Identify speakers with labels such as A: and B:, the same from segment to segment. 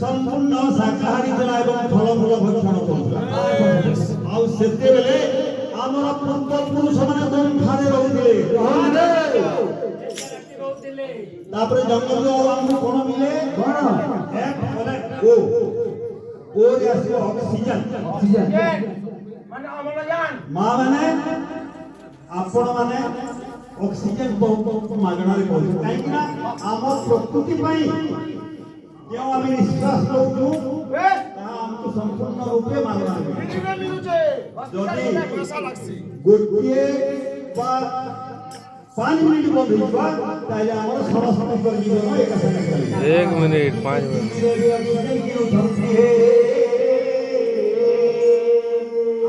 A: संपूर्ण शाकाहारी ଥିଲା ଏବଂ ଫଳମୂଳ ଭକ୍ଷଣ କରୁଥିଲା ଆଉ ସେତେବେଳେ ଆମର ପୂର୍ବ ପୁରୁଷମାନେ ଗୁମ୍ଫାରେ ରହୁଥିଲେ ତାପରେ ଜଙ୍ଗଲରୁ ଆମକୁ କଣ ମିଳେ ଏକ ମାନେ ଓ ରେ ଆସିବ ଅକ୍ସିଜେନ
B: ମାନେ ଅମ୍ଳଜାନ
A: ମା ମାନେ ଆପଣ ମାନେ ଅକ୍ସିଜେନ ବହୁତ ମାଗଣାରେ ପାଉଛୁ କାହିଁକି ନା ଆମ ପ୍ରକୃତି ପାଇଁ ଯେଉଁ ଆମେ ନିଶ୍ୱାସ ନେଉଛୁ ତାହା ଆମକୁ ସମ୍ପୂର୍ଣ୍ଣ ରୂପେ ମାଗଣାରେ ମିଳୁଛି ଯଦି ଗୋଟିଏ ବା 5 ମିନିଟ ବନ୍ଦ ହେଇଯିବା ତାହେଲେ ଆମର ସମସ୍ତଙ୍କର ଜୀବନ ଏକା ସାଙ୍ଗେ ଚାଲିବ
C: 1 ମିନିଟ 5 ମିନିଟ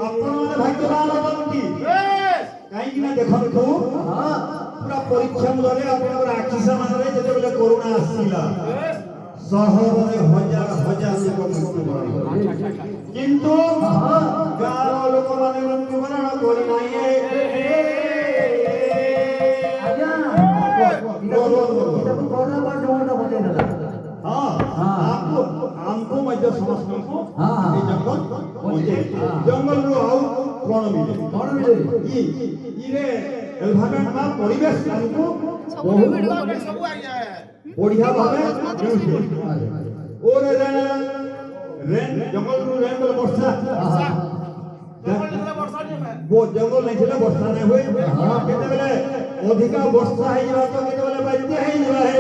A: ଆପଣମାନେ ଭାଗ୍ୟବାନ ଅଟନ୍ତି କାହିଁକି ନା ଦେଖନ୍ତୁ ପୁରା ପରୀକ୍ଷା ମୂଳରେ ଆପଣଙ୍କର ଆଖି ସାମ୍ନାରେ ଯେତେବେଳେ କରୋନା ଆସିଲା ସହରରେ ହଜାର ହଜାର ଲୋକ ମୃତ୍ୟୁବରଣ କିନ୍ତୁ ଗାଁର ଲୋକମାନେ ମୃତ୍ୟୁବରଣ କରିନାହିଁ हमको मध्य समस्तको ए जंगल जंगल रो कोन मिले इरे एनवायरनमेंट का परिवेश हमको बहुत
B: सब आ गया है
A: बढ़िया भाबे मिलुछे और रेन जंगल रो रेन बोले वर्षा वो जंगल नहीं थिला वर्षा नहीं हुए केते बेले अधिका वर्षा हे जवा तो केते बेले बात्या हे जवा है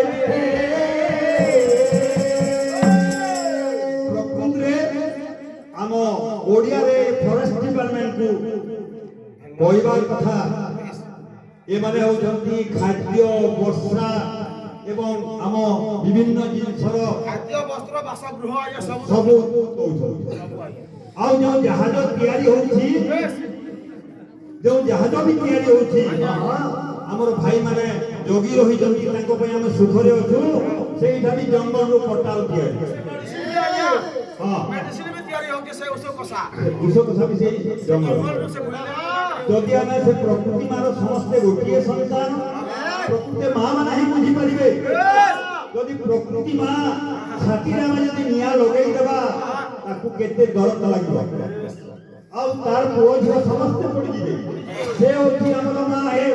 A: ଆମ ଓଡ଼ିଆରେ ଫରେଷ୍ଟ ଡିପାର୍ଟମେଣ୍ଟକୁ କହିବାର କଥା ଏମାନେ ହେଉଛନ୍ତି ଖାଦ୍ୟ ବର୍ଷା ଏବଂ ଆମ ବିଭିନ୍ନ ଜିନିଷର
B: ଖାଦ୍ୟ ବସ୍ତ୍ର ବାସଗୃହ
A: ସବୁ ଦଉଛନ୍ତି ଆଉ ଯେଉଁ ଜାହାଜ ତିଆରି ହେଉଛି ଯେଉଁ ଜାହାଜ ବି ତିଆରି ହେଉଛି ଆମର ଭାଇମାନେ ଜଗି ରହିଛନ୍ତି ତାଙ୍କ ପାଇଁ ଆମେ ସୁଖରେ ଅଛୁ ସେଇଟା ବି ଜଙ୍ଗଲରୁ ପଟାଲ ତିଆରି
B: मेडिसिन में तैयारी होके से उसको कसा
A: भी से जंगल जदि आमे से प्रकृति मार समस्त गोटिए संतान प्रकृति मां माने ही बुझी परिबे जदि प्रकृति मां छाती रे आमे जदि निया लगेई देबा ताकू केते दरद लागिबो आ तार बोझ समस्त पड़ जिवे से होती हमर मां है